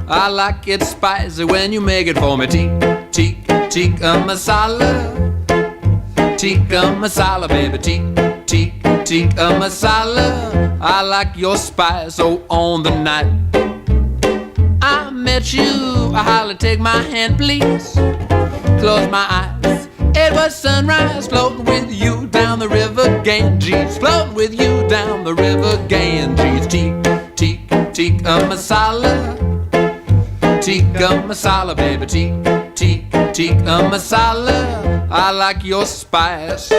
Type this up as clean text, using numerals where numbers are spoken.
I like it spicy when you make it for me. Tikka Masala. Tikka Masala, baby. Tikka Masala. I like your spice, so on the night I met you, I holler, take my hand, please. Close my eyes. It was sunrise, floating with you down the river Ganges. Floating with you down the river Ganges. Tikka Masala. Tikka Masala, baby. Tikka Masala. I like your spice.